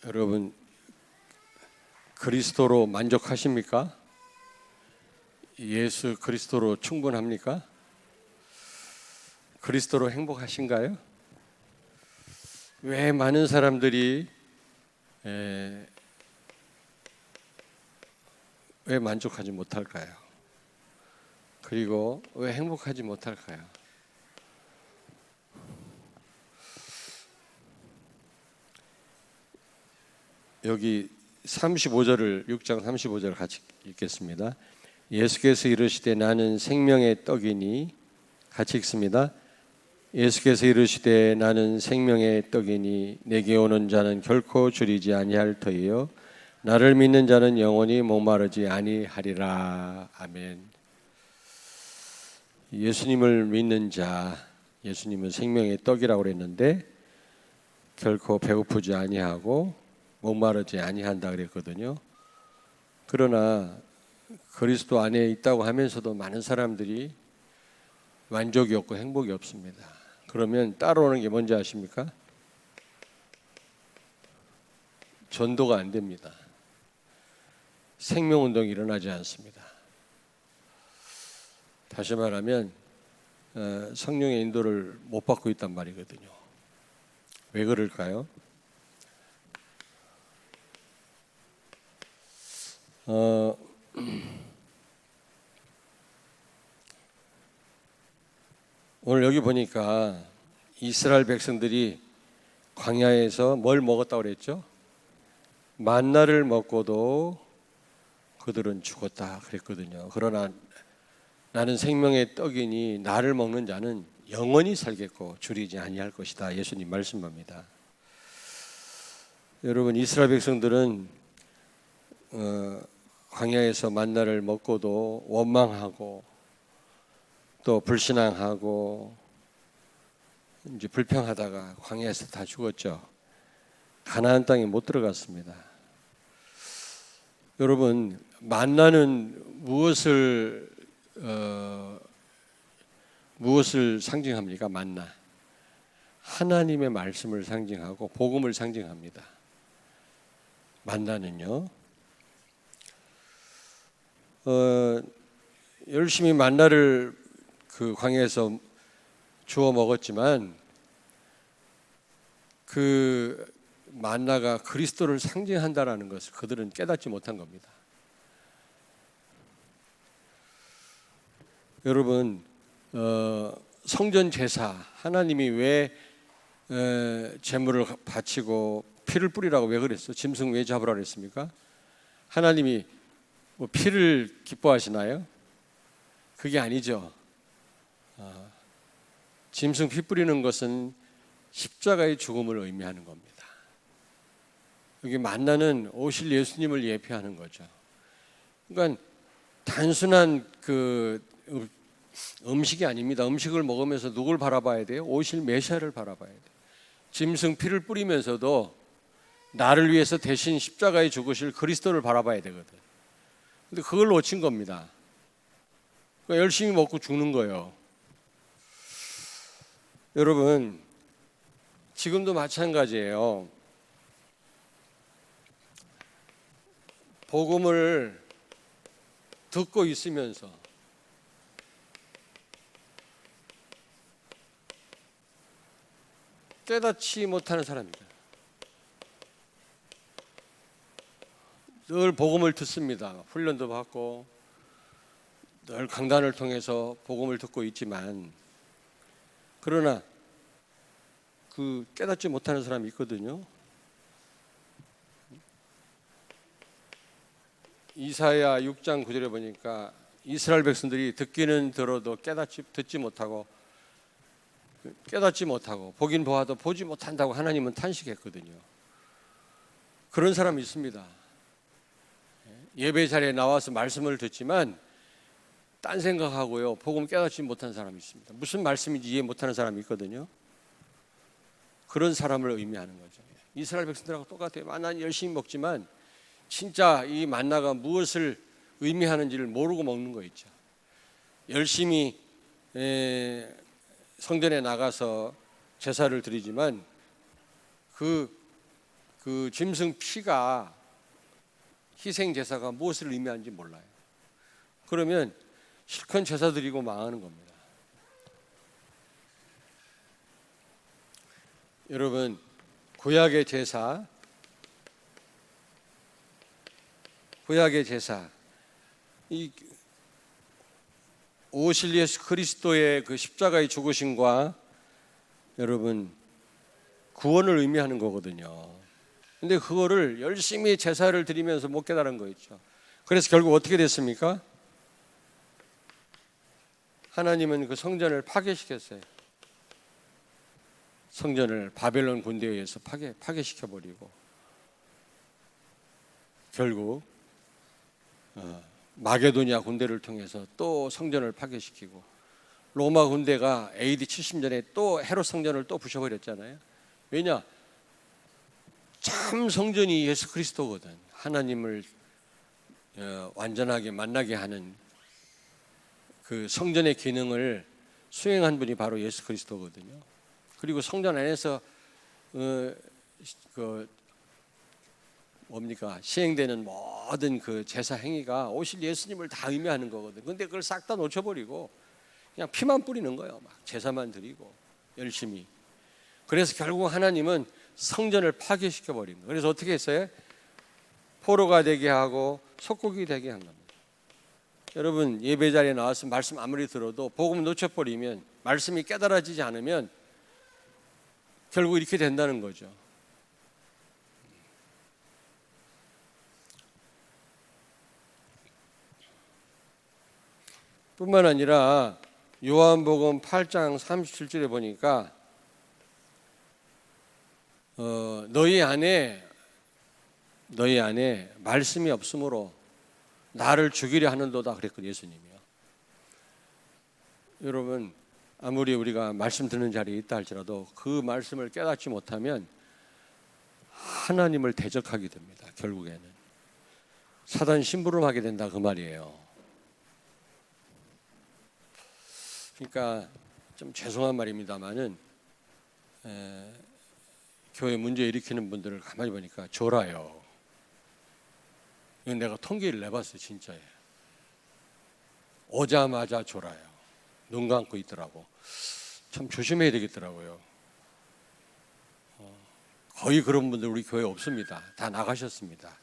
여러분, 그리스도로 만족하십니까? 예수 그리스도로 충분합니까? 그리스도로 행복하신가요? 왜 많은 사람들이 왜 만족하지 못할까요? 그리고 왜 행복하지 못할까요? 여기 35절을 6장 35절을 같이 읽겠습니다. 예수께서 이르시되 나는 생명의 떡이니, 같이 읽습니다. 예수께서 이르시되 나는 생명의 떡이니 내게 오는 자는 결코 줄이지 아니할 터이요 나를 믿는 자는 영원히 목마르지 아니하리라. 아멘. 예수님을 믿는 자, 예수님은 생명의 떡이라고 그랬는데 결코 배고프지 아니하고 목마르지 아니한다 그랬거든요. 그러나 그리스도 안에 있다고 하면서도 많은 사람들이 만족이 없고 행복이 없습니다. 그러면 따라오는 게 뭔지 아십니까? 전도가 안 됩니다. 생명운동이 일어나지 않습니다. 다시 말하면 성령의 인도를 못 받고 있단 말이거든요. 왜 그럴까요? 오늘 여기 보니까 이스라엘 백성들이 광야에서 뭘 먹었다고 그랬죠? 만나를 먹고도 그들은 죽었다 그랬거든요. 그러나 나는 생명의 떡이니 나를 먹는 자는 영원히 살겠고 줄이지 아니할 것이다. 예수님 말씀합니다. 여러분, 이스라엘 백성들은 광야에서 만나를 먹고도 원망하고 또 불신앙하고 이제 불평하다가 광야에서 다 죽었죠. 가나안 땅에 못 들어갔습니다. 여러분, 만나는 무엇을 상징합니까? 만나, 하나님의 말씀을 상징하고 복음을 상징합니다. 만나는요, 열심히 만나를 그 광야에서 주워 먹었지만 그 만나가 그리스도를 상징한다라는 것을 그들은 깨닫지 못한 겁니다. 여러분, 성전 제사, 하나님이 왜 제물을 바치고 피를 뿌리라고 왜 그랬어? 짐승 왜 잡으라 그랬습니까? 하나님이 뭐 피를 기뻐하시나요? 그게 아니죠. 짐승 피 뿌리는 것은 십자가의 죽음을 의미하는 겁니다. 여기 만나는 오실 예수님을 예표하는 거죠. 그러니까 단순한 그 음식이 아닙니다. 음식을 먹으면서 누굴 바라봐야 돼요? 오실 메시아를 바라봐야 돼요. 짐승 피를 뿌리면서도 나를 위해서 대신 십자가에 죽으실 그리스도를 바라봐야 되거든. 근데 그걸 놓친 겁니다. 그러니까 열심히 먹고 죽는 거예요. 여러분, 지금도 마찬가지예요. 복음을 듣고 있으면서 깨닫지 못하는 사람입니다. 늘 복음을 듣습니다. 훈련도 받고 늘 강단을 통해서 복음을 듣고 있지만 그러나 그 깨닫지 못하는 사람이 있거든요. 이사야 6장 9절에 보니까 이스라엘 백성들이 듣기는 들어도 듣지 못하고 깨닫지 못하고 보긴 보아도 보지 못한다고 하나님은 탄식했거든요. 그런 사람이 있습니다. 예배 자리에 나와서 말씀을 듣지만 딴 생각하고요, 복음 깨닫지 못한 사람이 있습니다. 무슨 말씀인지 이해 못하는 사람이 있거든요. 그런 사람을 의미하는 거죠. 이스라엘 백성들하고 똑같아요. 만나는 열심히 먹지만 진짜 이 만나가 무엇을 의미하는지를 모르고 먹는 거 있죠. 열심히 성전에 나가서 제사를 드리지만 그 그 짐승 피가 희생 제사가 무엇을 의미하는지 몰라요. 그러면 실컷 제사 드리고 망하는 겁니다. 여러분, 구약의 제사, 이 오실 예수 그리스도의 그 십자가의 죽으심과 여러분 구원을 의미하는 거거든요. 근데 그거를 열심히 제사를 드리면서 못 깨달은 거 있죠. 그래서 결국 어떻게 됐습니까? 하나님은 그 성전을 파괴시켰어요. 성전을 바벨론 군대에 의해서 파괴시켜버리고 결국 마게도니아 군대를 통해서 또 성전을 파괴시키고 로마 군대가 AD 70년에 또 헤롯 성전을 또 부셔버렸잖아요. 왜냐? 참 성전이 예수 그리스도거든. 하나님을 완전하게 만나게 하는 그 성전의 기능을 수행한 분이 바로 예수 그리스도거든요. 그리고 성전 안에서 시행되는 모든 그 제사 행위가 오실 예수님을 다 의미하는 거거든. 근데 그걸 싹 다 놓쳐버리고 그냥 피만 뿌리는 거예요. 막 제사만 드리고 열심히. 그래서 결국 하나님은 성전을 파괴시켜 버린 거예요. 그래서 어떻게 했어요? 포로가 되게 하고 속국이 되게 한 겁니다. 여러분, 예배 자리에 나와서 말씀 아무리 들어도 복음 놓쳐버리면, 말씀이 깨달아지지 않으면 결국 이렇게 된다는 거죠. 뿐만 아니라 요한복음 8장 37절에 보니까 너희 안에 말씀이 없으므로 나를 죽이려 하는도다 그랬거든요. 예수님이요. 여러분, 아무리 우리가 말씀 듣는 자리에 있다 할지라도 그 말씀을 깨닫지 못하면 하나님을 대적하게 됩니다. 결국에는 사단 심부름하게 된다 그 말이에요. 그러니까 좀 죄송한 말입니다만은 교회 문제 일으키는 분들을 가만히 보니까 졸아요. 이건 내가 통계를 내봤어요. 진짜예요. 오자마자 졸아요. 눈 감고 있더라고. 참 조심해야 되겠더라고요. 거의 그런 분들 우리 교회 없습니다. 다 나가셨습니다.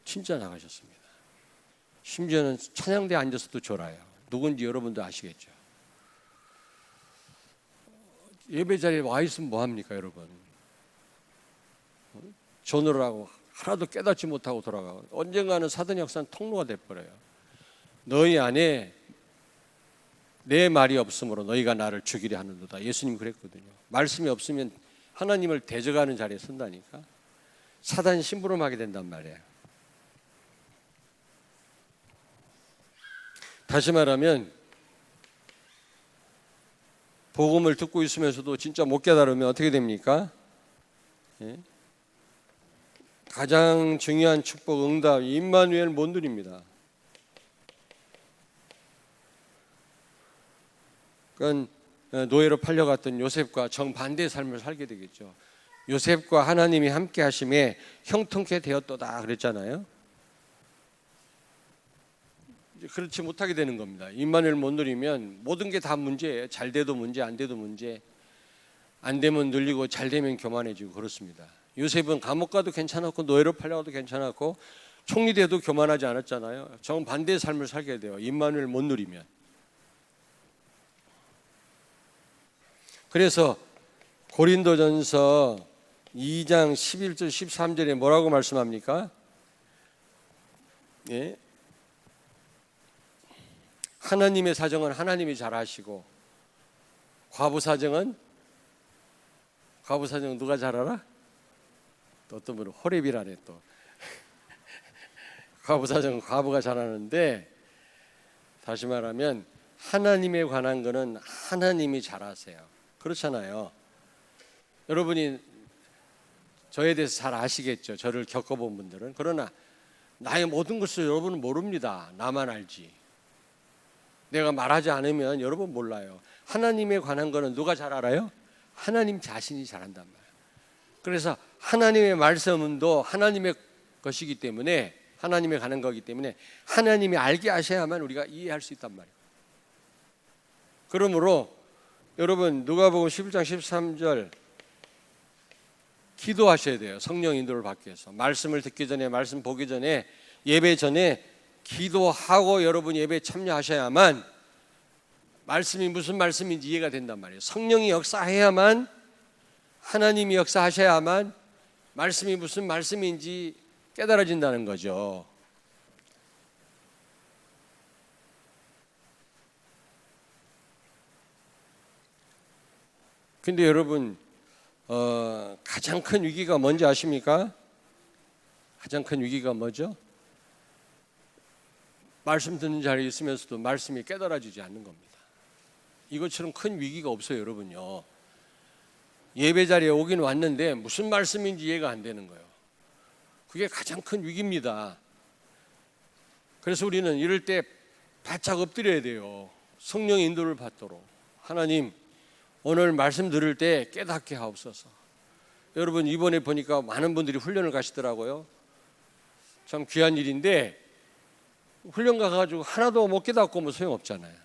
진짜 나가셨습니다. 심지어는 찬양대에 앉아서도 졸아요. 누군지 여러분도 아시겠죠. 예배 자리에 와 있으면 뭐합니까 여러분? 조느라고 하나도 깨닫지 못하고 돌아가고 언젠가는 사단 역사는 통로가 돼버려요. 너희 안에 내 말이 없으므로 너희가 나를 죽이려 하는도다. 예수님 그랬거든요. 말씀이 없으면 하나님을 대적하는 자리에 선다니까. 사단 심부름하게 된단 말이에요. 다시 말하면 복음을 듣고 있으면서도 진짜 못 깨달으면 어떻게 됩니까? 예? 가장 중요한 축복, 응답, 임마누엘 못 누립니다. 그러니까 노예로 팔려갔던 요셉과 정반대의 삶을 살게 되겠죠. 요셉과 하나님이 함께 하심에 형통케 되었도다 그랬잖아요. 그렇지 못하게 되는 겁니다. 임마누엘 못 누리면 모든 게 다 문제예요. 잘 돼도 문제, 안 돼도 문제. 안 되면 늘리고 잘 되면 교만해지고 그렇습니다. 요셉은 감옥 가도 괜찮았고 노예로 팔려가도 괜찮았고 총리돼도 교만하지 않았잖아요. 정반대의 삶을 살게 돼요. 임마누엘 못 누리면. 그래서 고린도전서 2장 11절 13절에 뭐라고 말씀합니까? 예? 하나님의 사정은 하나님이 잘 아시고 과부 사정은 누가 잘 알아? 또 어떤 분은 호렙이라네 또. 과부 사정은 과부가 잘 아는데 다시 말하면 하나님에 관한 거는 하나님이 잘 아세요. 그렇잖아요. 여러분이 저에 대해서 잘 아시겠죠. 저를 겪어본 분들은. 그러나 나의 모든 것을 여러분은 모릅니다. 나만 알지. 내가 말하지 않으면 여러분 몰라요. 하나님에 관한 거는 누가 잘 알아요? 하나님 자신이 잘 안단 말이에요. 그래서 하나님의 말씀도 하나님의 것이기 때문에, 하나님에 가는 거기 때문에 하나님이 알게 하셔야만 우리가 이해할 수 있단 말이에요. 그러므로 여러분 누가복음 11장 13절 기도하셔야 돼요. 성령 인도를 받기 위해서. 말씀을 듣기 전에, 말씀 보기 전에, 예배 전에 기도하고 여러분 예배에 참여하셔야만 말씀이 무슨 말씀인지 이해가 된단 말이에요. 성령이 역사해야만, 하나님이 역사하셔야만 말씀이 무슨 말씀인지 깨달아진다는 거죠. 근데 여러분 가장 큰 위기가 뭔지 아십니까? 가장 큰 위기가 뭐죠? 말씀 듣는 자리에 있으면서도 말씀이 깨달아지지 않는 겁니다. 이것처럼 큰 위기가 없어요, 여러분요. 예배 자리에 오긴 왔는데 무슨 말씀인지 이해가 안 되는 거예요. 그게 가장 큰 위기입니다. 그래서 우리는 이럴 때 바짝 엎드려야 돼요. 성령의 인도를 받도록. 하나님, 오늘 말씀 들을 때 깨닫게 하옵소서. 여러분 이번에 보니까 많은 분들이 훈련을 가시더라고요. 참 귀한 일인데 훈련 가가지고 하나도 못 깨닫고 뭐 소용없잖아요.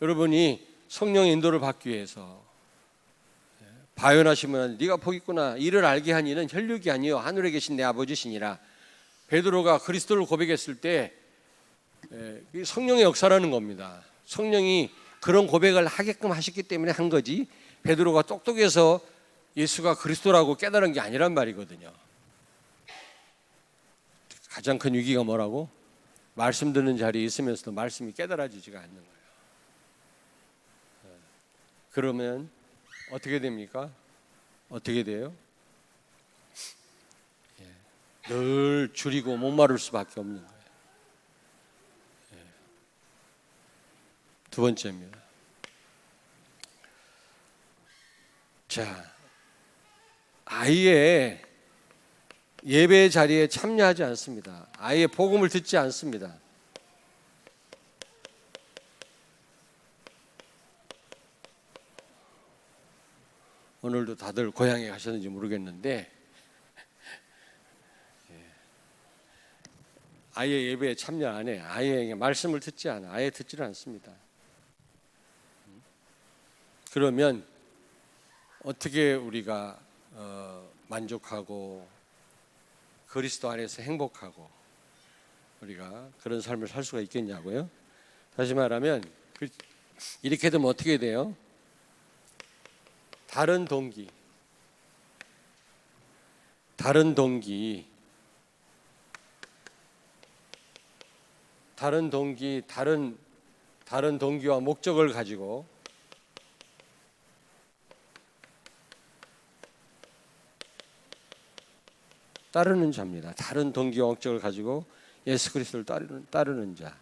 여러분이 성령의 인도를 받기 위해서 바요나시면 네가 복 있구나, 이를 알게 한 이는 혈육이 아니요 하늘에 계신 내 아버지시니라. 베드로가 그리스도를 고백했을 때 성령의 역사라는 겁니다. 성령이 그런 고백을 하게끔 하셨기 때문에 한 거지, 베드로가 똑똑해서 예수가 그리스도라고 깨달은 게 아니란 말이거든요. 가장 큰 위기가 뭐라고? 말씀 듣는 자리에 있으면서도 말씀이 깨달아지지가 않는 거예요. 그러면 어떻게 됩니까? 어떻게 돼요? 늘 줄이고 목마를 수밖에 없는 거예요. 두 번째입니다. 자, 아예 예배 자리에 참여하지 않습니다. 아예 복음을 듣지 않습니다. 오늘도 다들 고향에 가셨는지 모르겠는데 아예 예배에 참여 안 해. 아예 말씀을 듣지 않아. 아예 듣지를 않습니다. 그러면 어떻게 우리가 만족하고 그리스도 안에서 행복하고 우리가 그런 삶을 살 수가 있겠냐고요? 다시 말하면 이렇게 되면 어떻게 돼요? 다른 동기, 다른 동기와 목적을 가지고 따르는 자입니다. 다른 동기와 목적을 가지고 예수 그리스도를 따르는 자.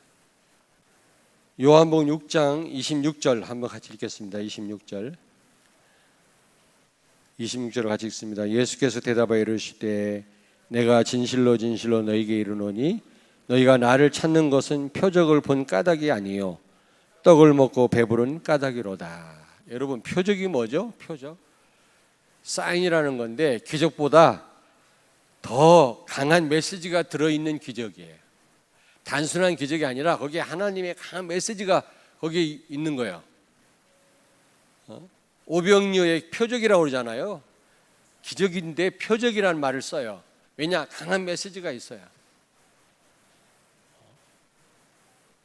요한복음 6장 26절 한번 같이 읽겠습니다. 26절을 같이 읽습니다. 예수께서 대답하여 이르시되 내가 진실로 진실로 너희에게 이르노니 너희가 나를 찾는 것은 표적을 본 까닭이 아니요 떡을 먹고 배부른 까닭이로다. 여러분 표적이 뭐죠? 표적 사인이라는 건데 기적보다 더 강한 메시지가 들어있는 기적이에요. 단순한 기적이 아니라 거기에 하나님의 강한 메시지가 거기에 있는 거예요. 오병이어의 표적이라고 그러잖아요. 기적인데 표적이라는 말을 써요. 왜냐? 강한 메시지가 있어요.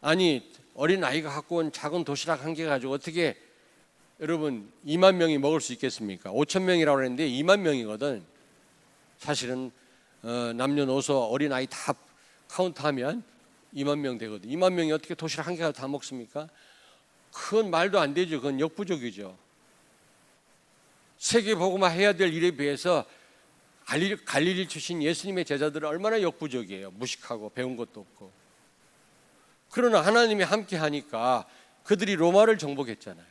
아니 어린 아이가 갖고 온 작은 도시락 한 개 가지고 어떻게 여러분 2만 명이 먹을 수 있겠습니까? 5천 명이라고 했는데 2만 명이거든. 사실은 남녀노소 어린 아이 다 카운트하면 2만 명 되거든. 2만 명이 어떻게 도시락 한 개가 다 먹습니까? 그건 말도 안 되죠. 그건 역부족이죠. 세계 복음화 해야 될 일에 비해서 갈릴리 출신 예수님의 제자들은 얼마나 역부족이에요. 무식하고 배운 것도 없고. 그러나 하나님이 함께 하니까 그들이 로마를 정복했잖아요.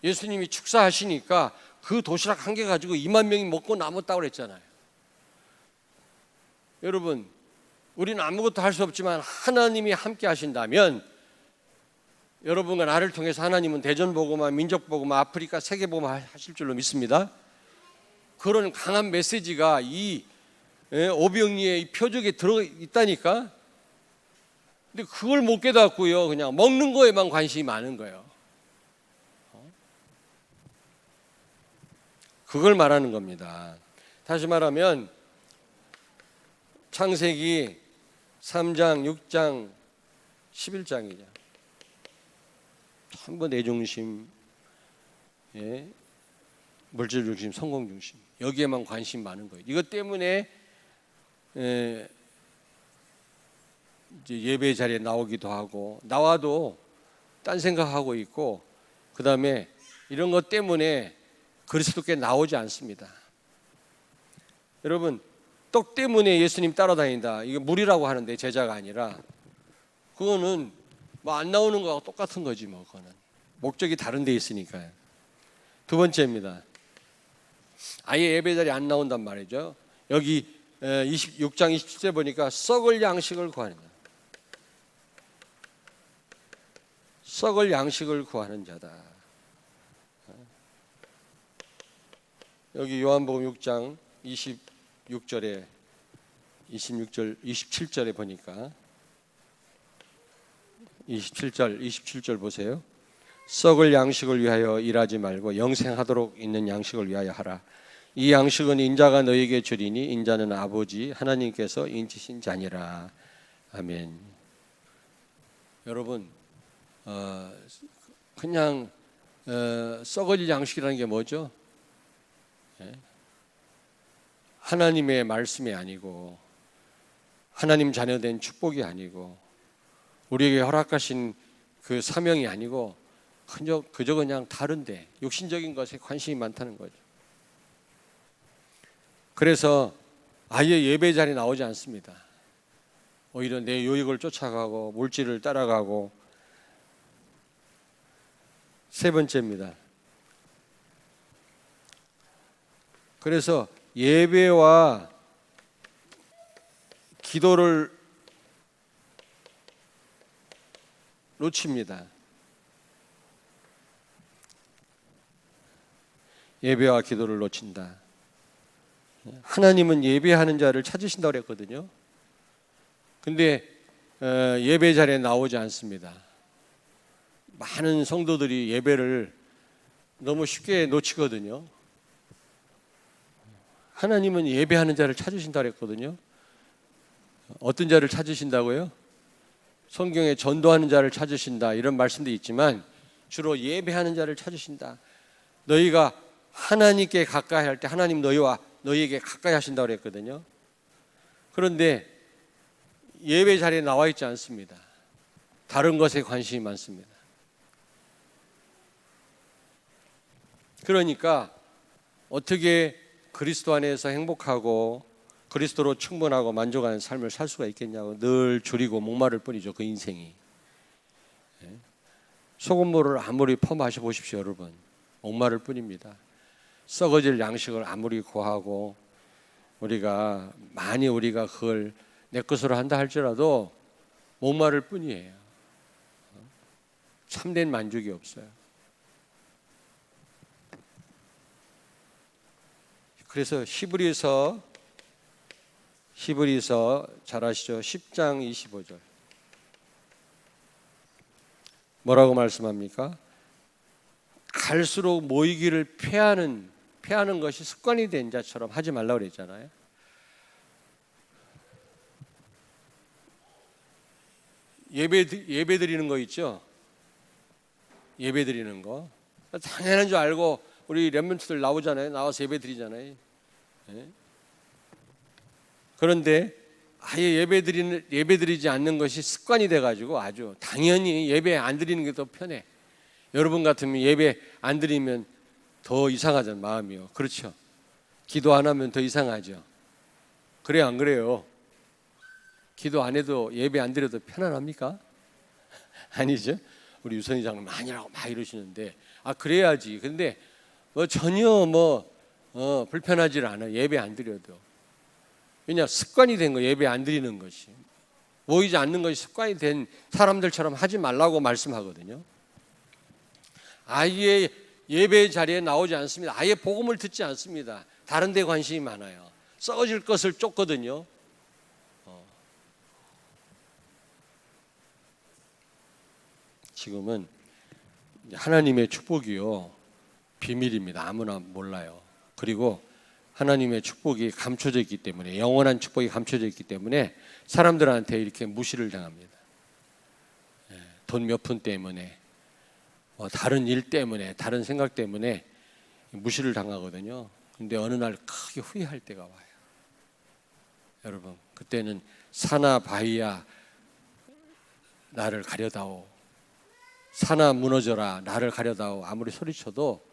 예수님이 축사하시니까 그 도시락 한 개 가지고 2만 명이 먹고 남았다고 그랬잖아요. 여러분, 우리는 아무것도 할 수 없지만 하나님이 함께 하신다면 여러분과 나를 통해서 하나님은 대전복음화, 민족복음화, 아프리카 세계복음화 하실 줄로 믿습니다. 그런 강한 메시지가 이 오병이의 이 표적에 들어 있다니까. 근데 그걸 못 깨닫고요, 그냥 먹는 거에만 관심이 많은 거예요. 그걸 말하는 겁니다. 다시 말하면 창세기 3장, 6장, 11장이죠. 전부 내 중심, 물질 중심, 성공 중심, 여기에만 관심 많은 거예요. 이것 때문에 이제 예배 자리에 나오기도 하고, 나와도 딴 생각하고 있고, 그 다음에 이런 것 때문에 그리스도께 나오지 않습니다. 여러분, 떡 때문에 예수님 따라다닌다, 이거 무리라고 하는데 제자가 아니라, 그거는 뭐 안 나오는 거하고 똑같은 거지 뭐. 그거는 목적이 다른 데 있으니까요. 두 번째입니다. 아예 예배 자리에 안 나온단 말이죠. 여기 26장 27절 보니까 썩을 양식을 구하는 자, 썩을 양식을 구하는 자다. 여기 요한복음 6장 26절에 27절에 보니까 27절 보세요. 썩을 양식을 위하여 일하지 말고 영생하도록 있는 양식을 위하여 하라. 이 양식은 인자가 너에게 주리니 인자는 아버지 하나님께서 인치신 자니라. 아멘. 여러분, 그냥 썩을 양식이라는 게 뭐죠? 하나님의 말씀이 아니고, 하나님 자녀된 축복이 아니고, 우리에게 허락하신 그 사명이 아니고, 그저 그냥 다른데 육신적인 것에 관심이 많다는 거죠. 그래서 아예 예배 자리에 나오지 않습니다. 오히려 내 유익을 쫓아가고 물질을 따라가고. 세 번째입니다. 그래서 예배와 기도를 놓칩니다. 예배와 기도를 놓친다. 하나님은 예배하는 자를 찾으신다고 그랬거든요. 근데 예배 자리에 나오지 않습니다. 많은 성도들이 예배를 너무 쉽게 놓치거든요. 하나님은 예배하는 자를 찾으신다고 그랬거든요. 어떤 자를 찾으신다고요? 성경에 전도하는 자를 찾으신다 이런 말씀도 있지만 주로 예배하는 자를 찾으신다. 너희가 하나님께 가까이 할 때 하나님 너희에게 가까이 하신다고 그랬거든요. 그런데 예배 자리에 나와 있지 않습니다. 다른 것에 관심이 많습니다. 그러니까 어떻게 그리스도 안에서 행복하고 그리스도로 충분하고 만족하는 삶을 살 수가 있겠냐고 늘 줄이고 목마를 뿐이죠. 그 인생이. 소금물을 아무리 퍼 마셔보십시오. 여러분, 목마를 뿐입니다. 썩어질 양식을 아무리 구하고 우리가 그걸 내 것으로 한다 할지라도 목마를 뿐이에요. 참된 만족이 없어요. 그래서 히브리서 잘 아시죠? 10장 25절 뭐라고 말씀합니까? 갈수록 모이기를 피하는 것이 습관이 된 자처럼 하지 말라고 그랬잖아요. 예배 드리는 거 있죠? 예배 드리는 거 당연한 줄 알고 우리 렘넌트들 나오잖아요. 나와서 예배 드리잖아요. 그런데 아예 예배 드리지 않는 것이 습관이 돼가지고 아주 당연히 예배 안 드리는 게 더 편해. 여러분 같으면 예배 안 드리면 더 이상하잖아요. 마음이요. 그렇죠? 기도 안 하면 더 이상하죠. 그래요, 안 그래요? 기도 안 해도 예배 안 드려도 편안합니까? 아니죠? 우리 유선희 장로님 많이라고 막 이러시는데 그래야지. 근데 전혀 불편하지 않아요. 예배 안 드려도. 왜냐, 습관이 된 거. 예배 안 드리는 것이 모이지 않는 것이 습관이 된 사람들처럼 하지 말라고 말씀하거든요. 아예 예배 자리에 나오지 않습니다. 아예 복음을 듣지 않습니다. 다른 데 관심이 많아요. 썩어질 것을 쫓거든요. 지금은 하나님의 축복이요, 비밀입니다. 아무나 몰라요. 그리고 하나님의 축복이 감춰져 있기 때문에, 영원한 축복이 감춰져 있기 때문에 사람들한테 이렇게 무시를 당합니다. 돈 몇 푼 때문에, 다른 일 때문에, 다른 생각 때문에 무시를 당하거든요. 근데 어느 날 크게 후회할 때가 와요. 여러분, 그때는 산하 바위야 나를 가려다오, 산하 무너져라 나를 가려다오, 아무리 소리쳐도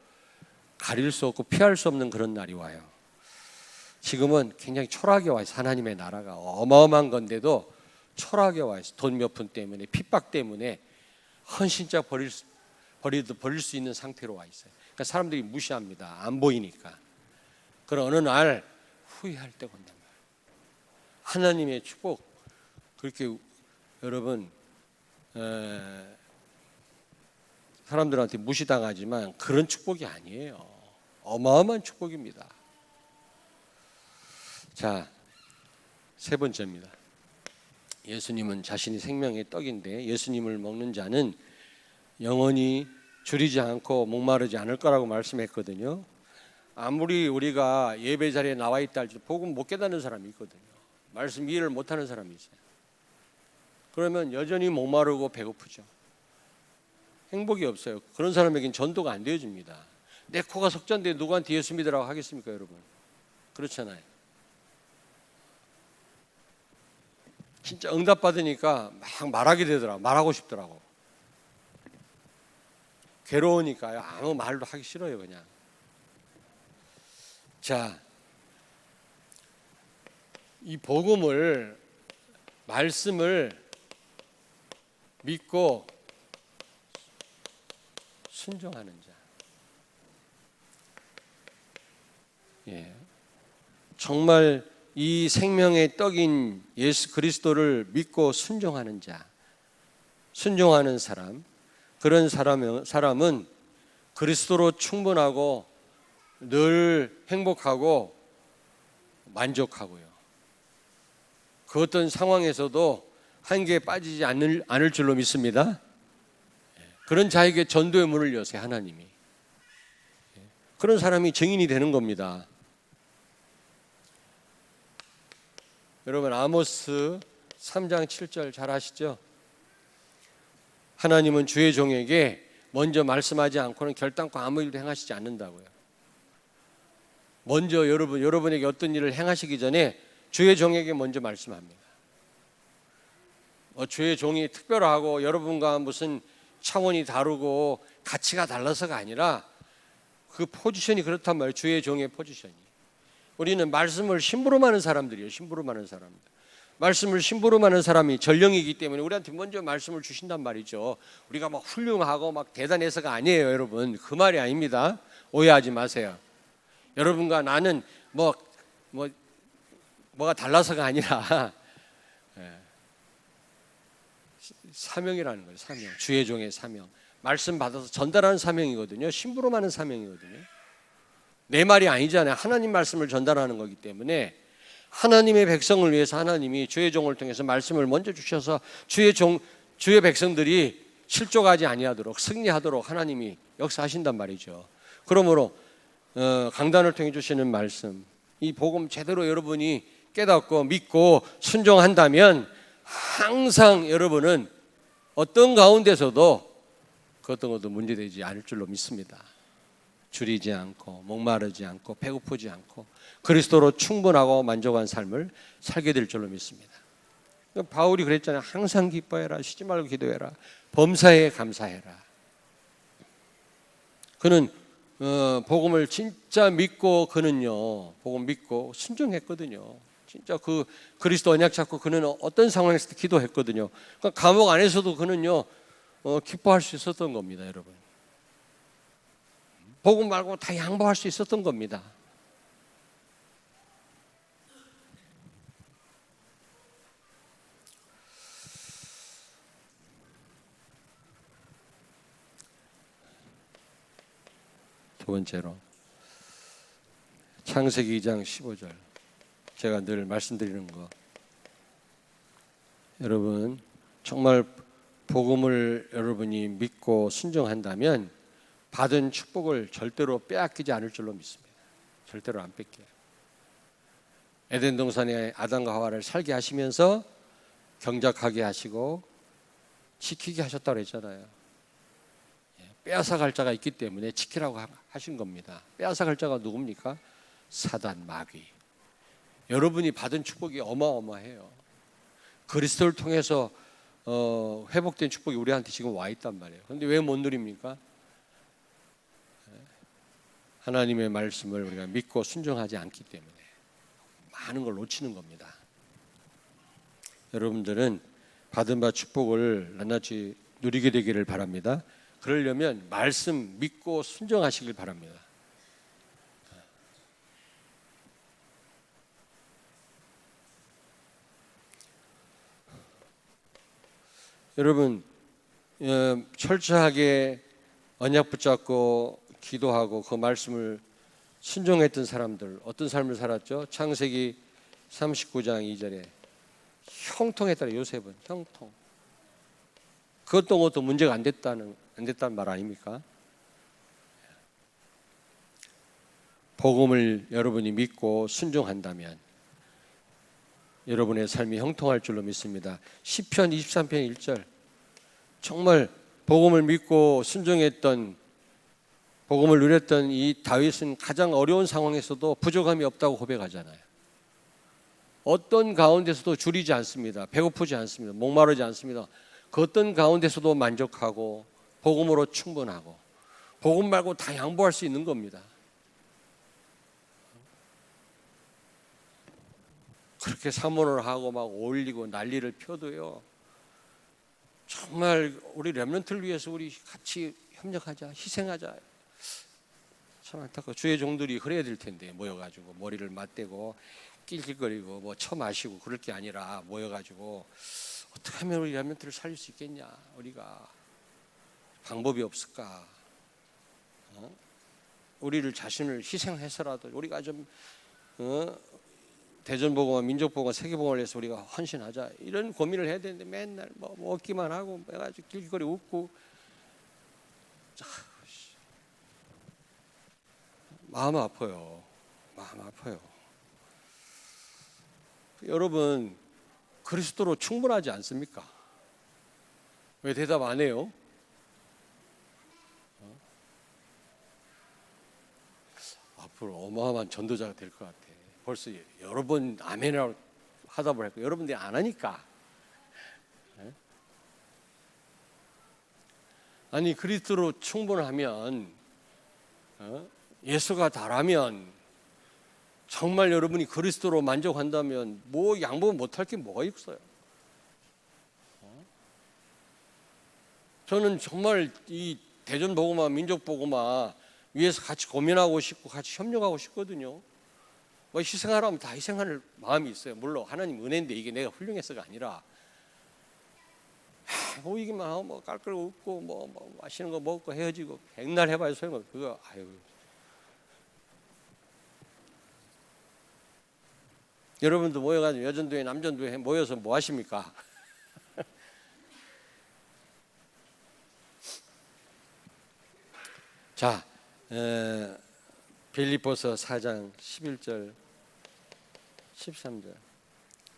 가릴 수 없고 피할 수 없는 그런 날이 와요. 지금은 굉장히 초라하게 와 있어요. 하나님의 나라가 어마어마한 건데도 초라하게 와 있어요. 돈 몇 푼 때문에, 핍박 때문에 헌신자 버릴 수 있는 상태로 와 있어요. 그러니까 사람들이 무시합니다. 안 보이니까. 그런 어느 날 후회할 때가 온단 말이에요. 하나님의 축복, 그렇게 여러분 사람들한테 무시당하지만 그런 축복이 아니에요. 어마어마한 축복입니다. 자, 세 번째입니다. 예수님은 자신이 생명의 떡인데 예수님을 먹는 자는 영원히 줄이지 않고 목마르지 않을 거라고 말씀했거든요. 아무리 우리가 예배 자리에 나와 있다 할지라도 복음 못 깨닫는 사람이 있거든요. 말씀 이해를 못하는 사람이 있어요. 그러면 여전히 목마르고 배고프죠. 행복이 없어요. 그런 사람에겐 전도가 안 되어집니다. 내 코가 석잔데 누구한테 예수 믿으라고 하겠습니까, 여러분? 그렇잖아요. 진짜 응답 받으니까 막 말하게 되더라고. 말하고 싶더라고. 괴로우니까요, 아무 말도 하기 싫어요, 그냥. 자, 이 복음을, 말씀을 믿고 순종하는 자. 예. 정말 이 생명의 떡인 예수 그리스도를 믿고 순종하는 자, 순종하는 사람, 그런 사람은 그리스도로 충분하고 늘 행복하고 만족하고요. 그 어떤 상황에서도 한계에 빠지지 않을 줄로 믿습니다. 그런 자에게 전도의 문을 여세요, 하나님이. 그런 사람이 증인이 되는 겁니다. 여러분, 아모스 3장 7절 잘 아시죠? 하나님은 주의 종에게 먼저 말씀하지 않고는 결단코 아무 일도 행하시지 않는다고요. 먼저 여러분에게 어떤 일을 행하시기 전에 주의 종에게 먼저 말씀합니다. 주의 종이 특별하고 여러분과 무슨 차원이 다르고 가치가 달라서가 아니라 그 포지션이 그렇단 말이에요. 주의 종의 포지션이. 우리는 말씀을 심부름 하는 사람들이에요. 심부름 하는 사람들. 말씀을 심부름 하는 사람이 전령이기 때문에 우리한테 먼저 말씀을 주신단 말이죠. 우리가 막 훌륭하고 막 대단해서가 아니에요, 여러분. 그 말이 아닙니다. 오해하지 마세요. 여러분과 나는 뭐가 달라서가 아니라 사명이라는 거예요. 사명. 주의 종의 사명. 말씀 받아서 전달하는 사명이거든요. 심부름하는 사명이거든요. 내 말이 아니잖아요. 하나님 말씀을 전달하는 거기 때문에 하나님의 백성을 위해서 하나님이 주의 종을 통해서 말씀을 먼저 주셔서 주의 백성들이 실족하지 아니하도록 승리하도록 하나님이 역사하신단 말이죠. 그러므로 강단을 통해 주시는 말씀, 이 복음 제대로 여러분이 깨닫고 믿고 순종한다면 항상 여러분은 어떤 가운데서도 그 어떤 것도 문제되지 않을 줄로 믿습니다. 줄이지 않고 목마르지 않고 배고프지 않고 그리스도로 충분하고 만족한 삶을 살게 될 줄로 믿습니다. 바울이 그랬잖아요. 항상 기뻐해라. 쉬지 말고 기도해라. 범사에 감사해라. 그는 복음을 진짜 믿고 그는요, 복음 믿고 순종했거든요. 진짜 그 그리스도 언약 잡고 그는 어떤 상황에서도 기도했거든요. 그러니까 감옥 안에서도 그는요 기뻐할 수 있었던 겁니다, 여러분. 복음 말고 다 양보할 수 있었던 겁니다. 두 번째로 창세기 2장 15절. 제가 늘 말씀드리는 거. 여러분, 정말 복음을 여러분이 믿고 순종한다면 받은 축복을 절대로 빼앗기지 않을 줄로 믿습니다. 절대로 안 뺏겨요. 에덴 동산에 아담과 하와를 살게 하시면서 경작하게 하시고 지키게 하셨다고 했잖아요. 빼앗아갈 자가 있기 때문에 지키라고 하신 겁니다. 빼앗아갈 자가 누굽니까? 사단, 마귀. 여러분이 받은 축복이 어마어마해요. 그리스도를 통해서 회복된 축복이 우리한테 지금 와 있단 말이에요. 그런데 왜 못 누립니까? 하나님의 말씀을 우리가 믿고 순종하지 않기 때문에 많은 걸 놓치는 겁니다. 여러분들은 받은 바 축복을 낱낱이 누리게 되기를 바랍니다. 그러려면 말씀 믿고 순종하시길 바랍니다. 여러분, 철저하게 언약 붙잡고 기도하고 그 말씀을 순종했던 사람들 어떤 삶을 살았죠? 창세기 39장 2절에 형통했다는 요셉은 형통. 그것도 문제가 안 됐다는 말 아닙니까? 복음을 여러분이 믿고 순종한다면 여러분의 삶이 형통할 줄로 믿습니다. 시편 23편 1절. 정말 복음을 믿고 순종했던 복음을 누렸던 이 다윗은 가장 어려운 상황에서도 부족함이 없다고 고백하잖아요. 어떤 가운데서도 줄이지 않습니다. 배고프지 않습니다. 목마르지 않습니다. 그 어떤 가운데서도 만족하고 복음으로 충분하고 복음 말고 다 양보할 수 있는 겁니다. 그렇게 사모를 하고 막 올리고 난리를 펴도요. 정말 우리 렘넌트를 위해서 우리 같이 협력하자, 희생하자. 참 안타까워. 주의 종들이 그래야 될 텐데 모여가지고 머리를 맞대고 낄낄거리고 뭐 처마시고 그럴 게 아니라 모여가지고 어떻게 하면 우리 렘넌트를 살릴 수 있겠냐? 우리가 방법이 없을까? 우리를 자신을 희생해서라도 우리가 좀 대전복음과 민족복음과 세계복음을 위해서 우리가 헌신하자 이런 고민을 해야 되는데 맨날 뭐 먹기만 하고 해가지고 길거리 웃고 마음 아파요. 마음 아파요. 여러분 그리스도로 충분하지 않습니까? 왜 대답 안 해요? 앞으로 어마어마한 전도자가 될 것 같아. 벌써 여러 번 아멘이라고 화답을 했고 여러분들이 안 하니까. 아니 그리스도로 충분하면 예수가 다라면 정말 여러분이 그리스도로 만족한다면 뭐 양보 못할 게 뭐가 있어요? 저는 정말 이 대전복음화 민족복음화 위해서 같이 고민하고 싶고 같이 협력하고 싶거든요. 뭐 희생하라면 다 희생할 마음이 있어요. 물론 하나님 은혜인데 이게 내가 훌륭해서가 아니라 모이기만 하고 뭐 깔깔 웃고 뭐 맛있는 거 먹고 헤어지고 백날 해봐야 소용없어. 그거 아유. 여러분도 모여가지고 여전도회 남전도회 모여서 뭐 하십니까? 자, 빌립보서 4장 11절 13절.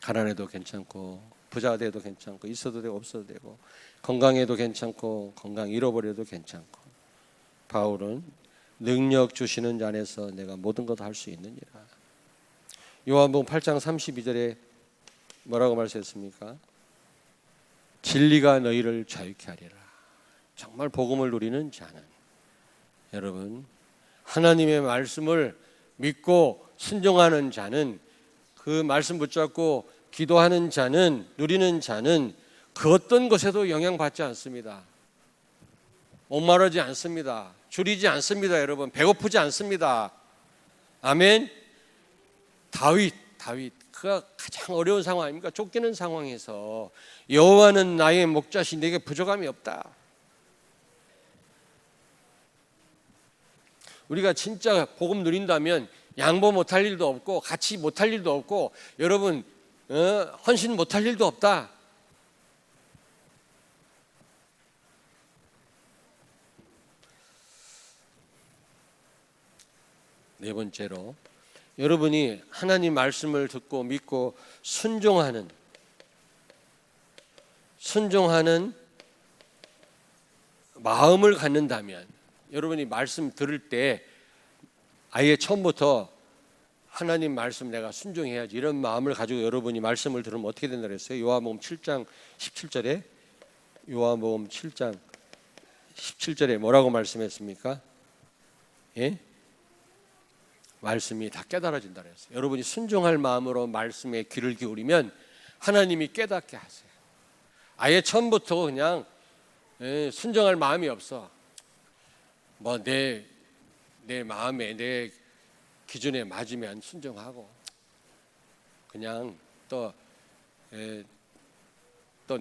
가난해도 괜찮고 부자가 돼도 괜찮고 있어도 되고 없어도 되고 건강해도 괜찮고 건강 잃어버려도 괜찮고 바울은 능력 주시는 자 안에서 내가 모든 것 할 수 있느니라. 요한복음 8장 32절에 뭐라고 말씀했습니까? 진리가 너희를 자유케 하리라. 정말 복음을 누리는 자는 여러분 하나님의 말씀을 믿고 순종하는 자는 그 말씀 붙잡고 기도하는 자는 누리는 자는 그 어떤 것에도 영향받지 않습니다. 목마르지 않습니다. 줄이지 않습니다. 여러분 배고프지 않습니다. 아멘. 다윗 그가 가장 어려운 상황 아닙니까? 쫓기는 상황에서 여호와는 나의 목자시 내게 부족함이 없다. 우리가 진짜 복음 누린다면 양보 못할 일도 없고 같이 못할 일도 없고 여러분 헌신 못할 일도 없다. 네 번째로 여러분이 하나님 말씀을 듣고 믿고 순종하는 마음을 갖는다면 여러분이 말씀 들을 때 아예 처음부터 하나님 말씀 내가 순종해야지 이런 마음을 가지고 여러분이 말씀을 들으면 어떻게 된다 그랬어요? 요한복음 7장 17절에 요한복음 7장 17절에 뭐라고 말씀했습니까? 예? 말씀이 다 깨달아진다 그랬어요. 여러분이 순종할 마음으로 말씀에 귀를 기울이면 하나님이 깨닫게 하세요. 아예 처음부터 그냥 순종할 마음이 없어. 뭐 내 마음에 내 기준에 맞으면 순종하고 그냥 또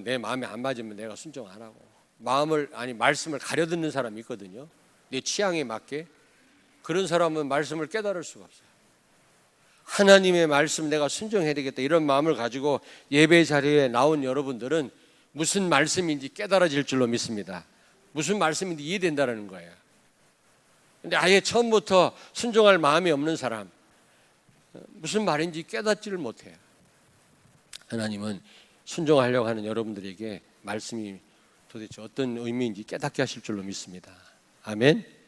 내 마음에 안 맞으면 내가 순종 안 하고 말씀을 가려 듣는 사람이 있거든요. 내 취향에 맞게. 그런 사람은 말씀을 깨달을 수가 없어요. 하나님의 말씀 내가 순종해야 되겠다 이런 마음을 가지고 예배 자리에 나온 여러분들은 무슨 말씀인지 깨달아질 줄로 믿습니다. 무슨 말씀인지 이해된다는 거예요. 근데 아예 처음부터 순종할 마음이 없는 사람 무슨 말인지 깨닫지를 못해요. 하나님은 순종하려고 하는 여러분들에게 말씀이 도대체 어떤 의미인지 깨닫게 하실 줄로 믿습니다. 아멘.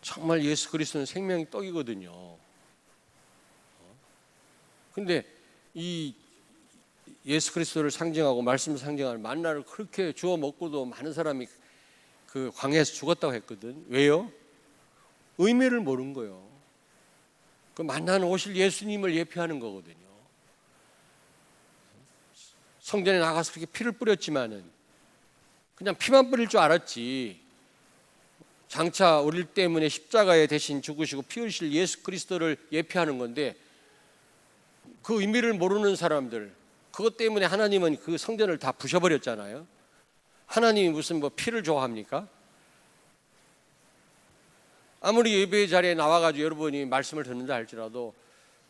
정말 예수 그리스도는 생명의 떡이거든요. 근데 이 예수 그리스도를 상징하고 말씀을 상징하는 만나를 그렇게 주워 먹고도 많은 사람이 그 광야에서 죽었다고 했거든. 왜요? 의미를 모르는 거예요. 그 만나는 오실 예수님을 예표하는 거거든요. 성전에 나가서 그렇게 피를 뿌렸지만은 그냥 피만 뿌릴 줄 알았지. 장차 우리 때문에 십자가에 대신 죽으시고 피 흘리실 예수 그리스도를 예표하는 건데 그 의미를 모르는 사람들 그것 때문에 하나님은 그 성전을 다 부셔버렸잖아요. 하나님이 무슨 뭐 피를 좋아합니까? 아무리 예배 자리에 나와가지고 여러분이 말씀을 듣는다 할지라도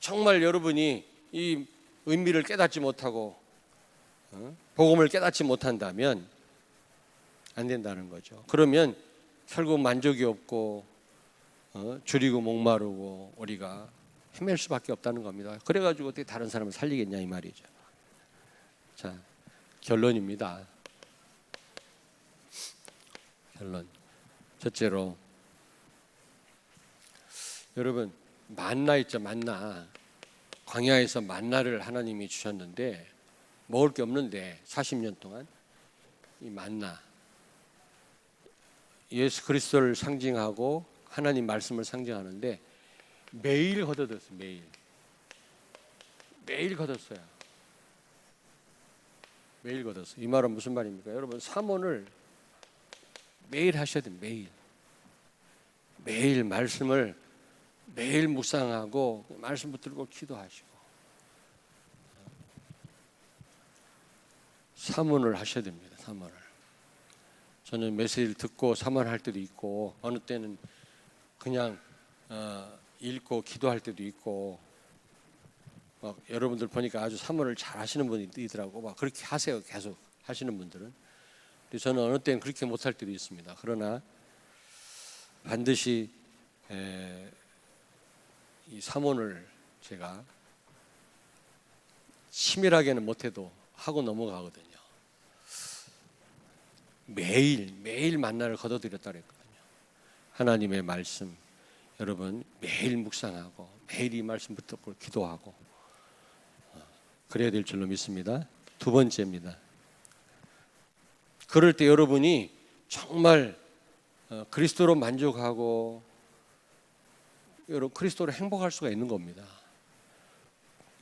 정말 여러분이 이 의미를 깨닫지 못하고 복음을 깨닫지 못한다면 안 된다는 거죠. 그러면 결국 만족이 없고 줄이고 목마르고 우리가 헤맬 수밖에 없다는 겁니다. 그래가지고 어떻게 다른 사람을 살리겠냐 이 말이죠. 자, 결론입니다. 결론. 첫째로 여러분 만나 있죠. 만나. 광야에서 만나를 하나님이 주셨는데 먹을 게 없는데 40년 동안 이 만나 예수 그리스도를 상징하고 하나님 말씀을 상징하는데 매일 거둬들었어요. 매일 거뒀어요. 매일 거뒀어요. 이 말은 무슨 말입니까? 여러분 사모를 매일 하셔야 돼요. 매일 말씀을 매일 묵상하고 말씀 붙들고 기도하시고 사모를 하셔야 됩니다. 사모를. 저는 메시지를 듣고 사모할 때도 있고 어느 때는 그냥 읽고 기도할 때도 있고 막 여러분들 보니까 아주 사모를 잘 하시는 분이 있더라고. 막 그렇게 하세요. 계속 하시는 분들은. 근데 저는 어느 때는 그렇게 못할 때도 있습니다. 그러나 반드시 이 사모를 제가 치밀하게는 못해도 하고 넘어가거든요. 매일 만나를 거둬들였다 그랬거든요. 하나님의 말씀 여러분 매일 묵상하고 매일 이 말씀 붙들고 기도하고 그래야 될 줄로 믿습니다. 두 번째입니다. 그럴 때 여러분이 정말 그리스도로 만족하고 여러분 그리스도로 행복할 수가 있는 겁니다.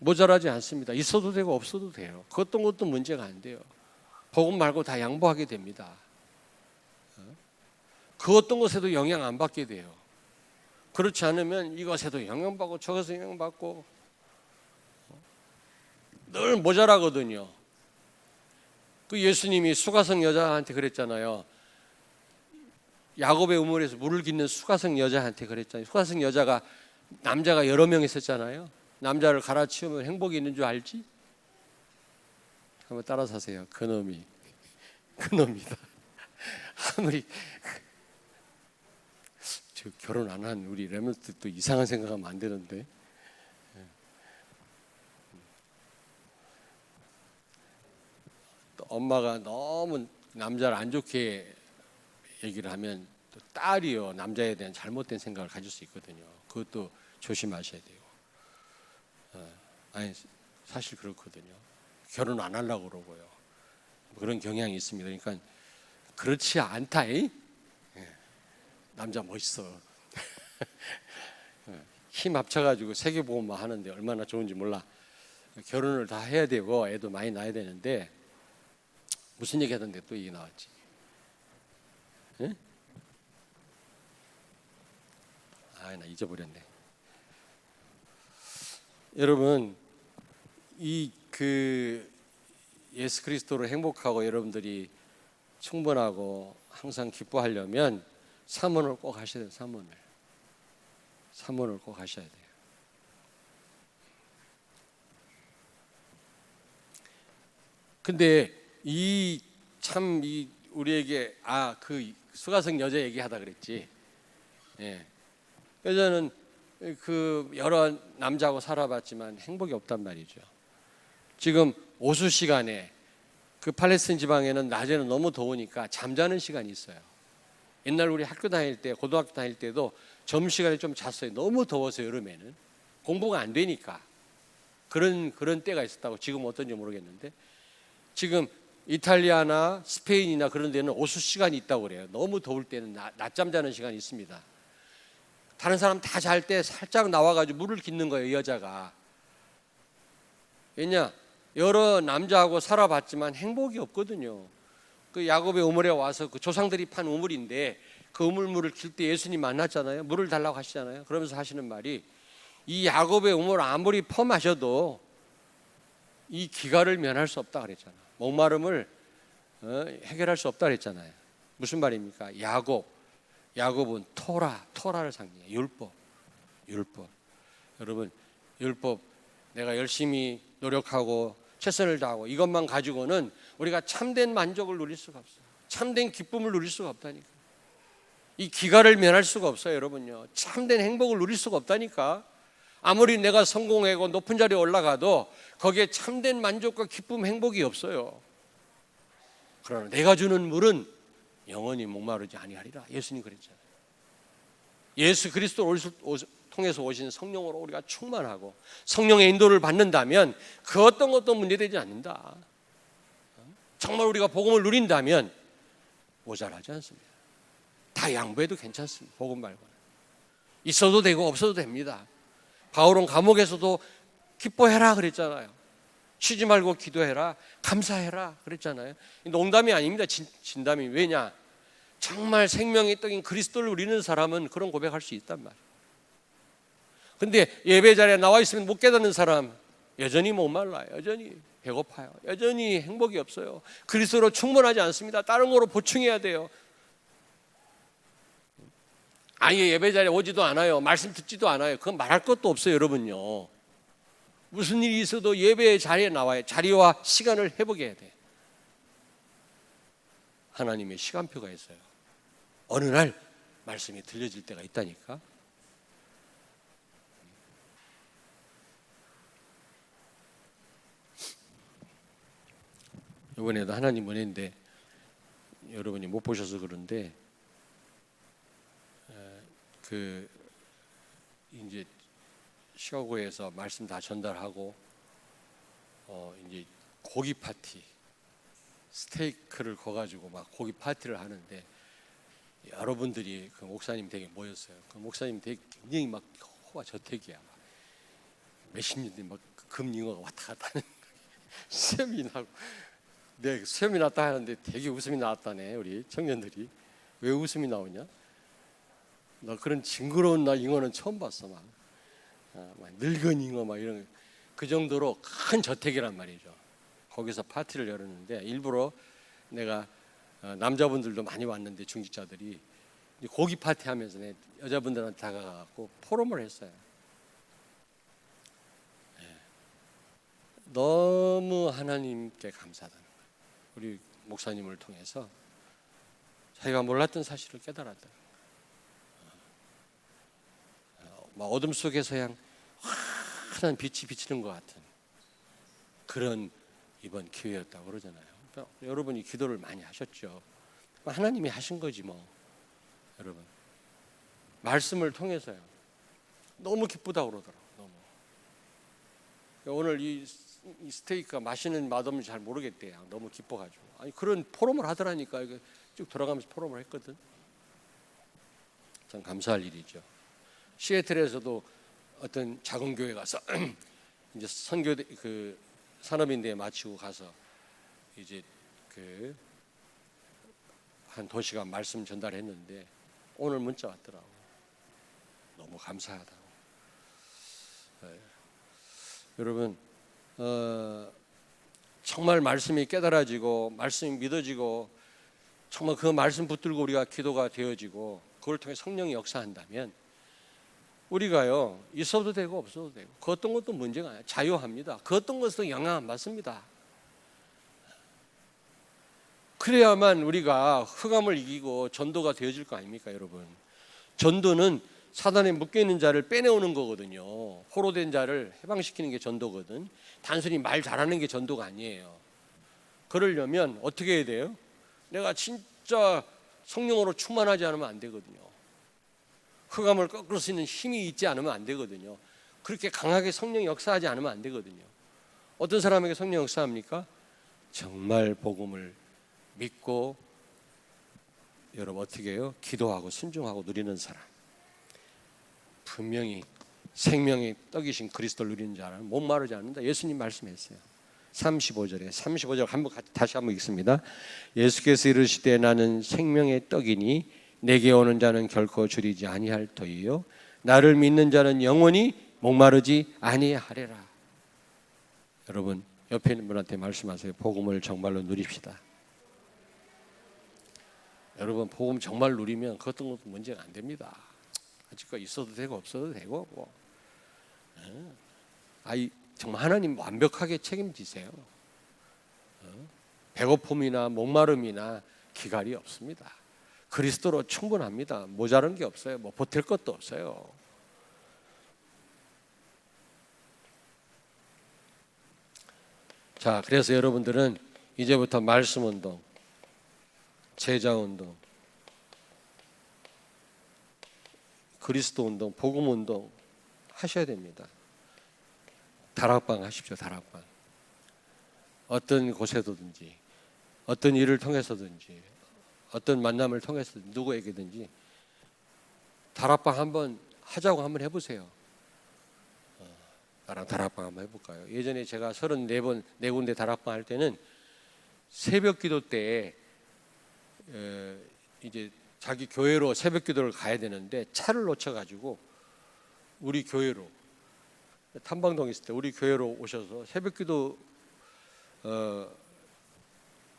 모자라지 않습니다. 있어도 되고 없어도 돼요. 그 어떤 것도 문제가 안 돼요. 복음 말고 다 양보하게 됩니다. 그 어떤 것에도 영향 안 받게 돼요. 그렇지 않으면 이것에도 영향받고 저것에도 영향받고 늘 모자라거든요. 그 예수님이 수가성 여자한테 그랬잖아요. 야곱의 우물에서 물을 깃는 수가성 여자한테 그랬잖아요. 수가성 여자가 남자가 여러 명 있었잖아요. 남자를 갈아치우면 행복이 있는 줄 알지? 한번 따라서 하세요. 그놈이다. 아무리 저 결혼 안 한 우리 레몬트 또 이상한 생각하면 안 되는데. 또 엄마가 너무 남자를 안 좋게 얘기를 하면 또 딸이요 남자에 대한 잘못된 생각을 가질 수 있거든요. 그것도 조심하셔야 돼요. 아니 사실 그렇거든요. 결혼 안 하려고 그러고요. 그런 경향이 있습니다. 그러니까 그렇지 않다. 남자 멋있어. 힘 합쳐가지고 세계보험만 하는데 얼마나 좋은지 몰라. 결혼을 다 해야 되고 애도 많이 낳아야 되는데 무슨 얘기 하던데 또 이게 나왔지. 나 잊어버렸네. 여러분 예수 그리스도로 행복하고 여러분들이 충분하고 항상 기뻐하려면 삼원을 꼭 하셔야 돼요. 삼원을 꼭 하셔야 돼요. 근데 우리에게 그 수가성 여자 얘기하다 그랬지. 여자는 그 여러 남자하고 살아봤지만 행복이 없단 말이죠. 지금 오수 시간에 그 팔레스타인 지방에는 낮에는 너무 더우니까 잠자는 시간이 있어요. 옛날 우리 학교 다닐 때, 고등학교 다닐 때도 점심시간에 좀 잤어요. 너무 더워서 여름에는 공부가 안 되니까 그런 때가 있었다고. 지금 어떤지 모르겠는데 지금 이탈리아나 스페인이나 그런 데는 오수 시간이 있다고 그래요. 너무 더울 때는 낮잠 자는 시간이 있습니다. 다른 사람 다 잘 때 살짝 나와가지고 물을 깃는 거예요, 이 여자가. 왜냐? 여러 남자하고 살아봤지만 행복이 없거든요. 그 야곱의 우물에 와서 그 조상들이 판 우물인데 그 우물물을 길 때 예수님 만났잖아요. 물을 달라고 하시잖아요. 그러면서 하시는 말이 이 야곱의 우물 아무리 퍼마셔도 이 기갈을 면할 수 없다 그랬잖아. 목마름을 해결할 수 없다 그랬잖아요. 무슨 말입니까? 야곱은 토라를 상징해요. 율법. 여러분, 율법 내가 열심히 노력하고 최선을 다하고 이것만 가지고는 우리가 참된 만족을 누릴 수가 없어요. 참된 기쁨을 누릴 수가 없다니까. 이 기갈을 면할 수가 없어요, 여러분요. 참된 행복을 누릴 수가 없다니까. 아무리 내가 성공하고 높은 자리에 올라가도 거기에 참된 만족과 기쁨, 행복이 없어요. 그러나 내가 주는 물은 영원히 목마르지 아니하리라. 예수님 그랬잖아요. 예수 그리스도를 통해서 오신 성령으로 우리가 충만하고 성령의 인도를 받는다면 그 어떤 것도 문제되지 않는다. 정말 우리가 복음을 누린다면 모자라지 않습니다. 다 양보해도 괜찮습니다. 복음 말고는. 있어도 되고 없어도 됩니다. 바울은 감옥에서도 기뻐해라 그랬잖아요. 쉬지 말고 기도해라, 감사해라 그랬잖아요. 농담이 아닙니다. 진담이. 왜냐? 정말 생명의 떡인 그리스도를 누리는 사람은 그런 고백할 수 있단 말이에요. 근데 예배 자리에 나와 있으면 못 깨닫는 사람 여전히 목말라요. 여전히 배고파요. 여전히 행복이 없어요. 그리스도로 충분하지 않습니다. 다른 거로 보충해야 돼요. 아예 예배 자리에 오지도 않아요. 말씀 듣지도 않아요. 그건 말할 것도 없어요, 여러분요. 무슨 일이 있어도 예배 자리에 나와요. 자리와 시간을 회복해야 돼. 하나님의 시간표가 있어요. 어느 날 말씀이 들려질 때가 있다니까. 이번에도 하나님 은혜인데 여러분이 못 보셔서 그런데 이제 시카고에서 말씀 다 전달하고 이제 고기 파티 스테이크를 거가지고 막 고기 파티를 하는데 여러분들이 그 목사님 댁에 모였어요. 그 목사님 댁 굉장히 막 호가 저택이야. 몇십 년대 막 금잉어가 왔다 갔다 하는 수염이 나고 내 수염이 났다 하는데 되게 웃음이 나왔다네. 우리 청년들이. 왜 웃음이 나오냐? 나 그런 징그러운 잉어는 처음 봤어. 막 늙은 잉어 막 이런 그 정도로 큰 저택이란 말이죠. 거기서 파티를 열었는데 일부러 내가 남자분들도 많이 왔는데 중직자들이 고기 파티 하면서 여자분들한테 다가가고 포럼을 했어요. 너무 하나님께 감사하다는 거예요. 우리 목사님을 통해서 자기가 몰랐던 사실을 깨달았다는 거예요. 막 어둠 속에서 그냥 환한 빛이 비치는 것 같은 그런 이번 기회였다고 그러잖아요. 그러니까 여러분이 기도를 많이 하셨죠. 하나님이 하신 거지 뭐. 여러분 말씀을 통해서요. 너무 기쁘다고 그러더라고요. 너무. 오늘 이 스테이크가 맛있는 맛없는지 잘 모르겠대요. 너무 기뻐가지고. 아니 그런 포럼을 하더라니까. 이게 쭉 돌아가면서 포럼을 했거든. 참 감사할 일이죠. 시애틀에서도 어떤 작은 교회 가서 이제 선교대 그 산업인대에 마치고 가서 이제 그 한 도시가 말씀 전달했는데 오늘 문자 왔더라고. 너무 감사하다고. 네. 여러분 정말 말씀이 깨달아지고 말씀이 믿어지고 정말 그 말씀 붙들고 우리가 기도가 되어지고 그걸 통해 성령이 역사한다면 우리가요 있어도 되고 없어도 되고 그 어떤 것도 문제가 아니에요. 자유합니다. 그 어떤 것도 영향 안 받습니다. 그래야만 우리가 흑암을 이기고 전도가 되어질 거 아닙니까 여러분. 전도는 사단에 묶여있는 자를 빼내오는 거거든요. 포로된 자를 해방시키는 게 전도거든. 단순히 말 잘하는 게 전도가 아니에요. 그러려면 어떻게 해야 돼요? 내가 진짜 성령으로 충만하지 않으면 안 되거든요. 흑암을 꺾을 수 있는 힘이 있지 않으면 안 되거든요. 그렇게 강하게 성령이 역사하지 않으면 안 되거든요. 어떤 사람에게 성령 역사합니까? 정말 복음을 믿고 여러분 어떻게 해요? 기도하고 순종하고 누리는 사람. 분명히 생명의 떡이신 그리스도를 누리는 자는 목마르지 않는다. 예수님 말씀했어요. 35절 한번 다시 한번 읽습니다. 예수께서 이르시되 나는 생명의 떡이니 내게 오는 자는 결코 줄이지 아니할 터이요 나를 믿는 자는 영원히 목마르지 아니하리라. 여러분 옆에 있는 분한테 말씀하세요. 복음을 정말로 누립시다. 여러분 복음 정말 누리면 그 어떤 것도 문제가 안 됩니다. 아직까 있어도 되고 없어도 되고 뭐. 정말 하나님 완벽하게 책임지세요. 배고픔이나 목마름이나 기갈이 없습니다. 그리스도로 충분합니다. 모자란 게 없어요. 뭐 보탤 것도 없어요. 자, 그래서 여러분들은 이제부터 말씀 운동, 제자 운동, 그리스도 운동, 복음 운동 하셔야 됩니다. 다락방 하십시오. 다락방. 어떤 곳에서든지 어떤 일을 통해서든지 어떤 만남을 통해서든지 누구에게든지 다락방 한번 하자고 한번 해보세요. 나랑 다락방 한번 해볼까요? 예전에 제가 34번 4군데 다락방 할 때는 새벽 기도 때 이제 자기 교회로 새벽 기도를 가야 되는데 차를 놓쳐가지고 우리 교회로 탐방동 있을 때 우리 교회로 오셔서 새벽 기도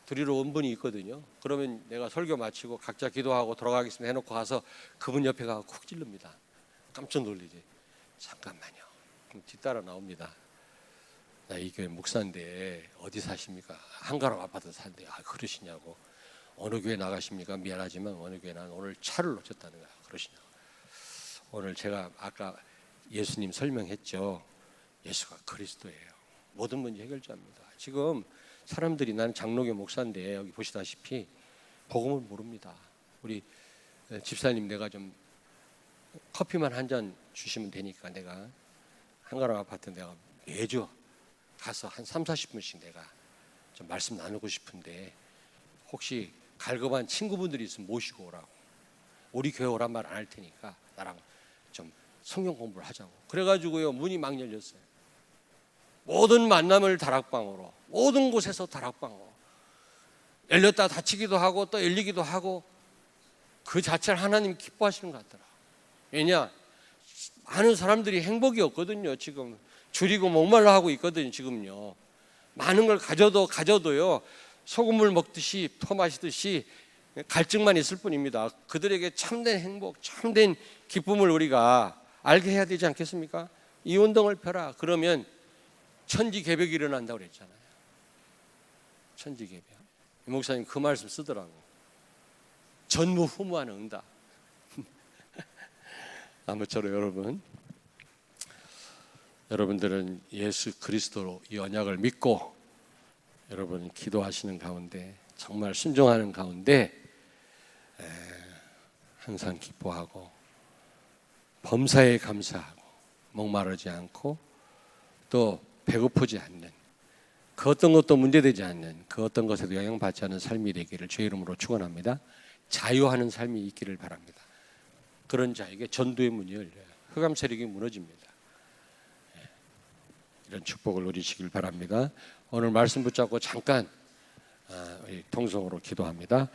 드리러 온 분이 있거든요. 그러면 내가 설교 마치고 각자 기도하고 돌아가겠습니다 해놓고 가서 그분 옆에 가서 쿡 찔릅니다. 깜짝 놀리지. 잠깐만요. 그럼 뒤따라 나옵니다. 나 이 교회 목사인데 어디 사십니까? 한가람 아파트 사는데 그러시냐고. 어느 교회 나가십니까? 미안하지만 어느 교회 난 오늘 차를 놓쳤다는 거야. 그러시냐고. 오늘 제가 아까 예수님 설명했죠. 예수가 그리스도예요. 모든 문제 해결자입니다. 지금 사람들이 나는 장로교 목사인데 여기 보시다시피 복음을 모릅니다. 우리 집사님 내가 좀 커피만 한 잔 주시면 되니까 내가 한가람 아파트 내가 매주 가서 한 30-40분씩 내가 좀 말씀 나누고 싶은데 혹시 갈급한 친구분들이 있으면 모시고 오라고. 우리 교회 오란 말 안 할 테니까 나랑 좀 성경 공부를 하자고. 그래가지고요 문이 막 열렸어요. 모든 만남을 다락방으로, 모든 곳에서 다락방으로 열렸다 닫히기도 하고 또 열리기도 하고 그 자체를 하나님 기뻐하시는 것 같더라. 왜냐? 많은 사람들이 행복이 없거든요. 지금 줄이고 목말라 하고 있거든요. 지금요. 많은 걸 가져도요 소금물 먹듯이 퍼마시듯이 갈증만 있을 뿐입니다. 그들에게 참된 행복, 참된 기쁨을 우리가 알게 해야 되지 않겠습니까? 이 운동을 펴라. 그러면 천지개벽이 일어난다고 그랬잖아요. 천지개벽. 이 목사님 그 말씀 쓰더라고. 전무후무한 응답. 아무쪼록 여러분들은 예수 그리스도로 이 언약을 믿고 여러분 기도하시는 가운데 정말 순종하는 가운데 항상 기뻐하고 범사에 감사하고 목마르지 않고 또 배고프지 않는 그 어떤 것도 문제되지 않는 그 어떤 것에도 영향받지 않는 삶이 되기를 주의 이름으로 축원합니다. 자유하는 삶이 있기를 바랍니다. 그런 자에게 전도의 문이 열려요. 흑암 세력이 무너집니다. 이런 축복을 누리시길 바랍니다. 오늘 말씀 붙잡고 잠깐 통성으로 기도합니다.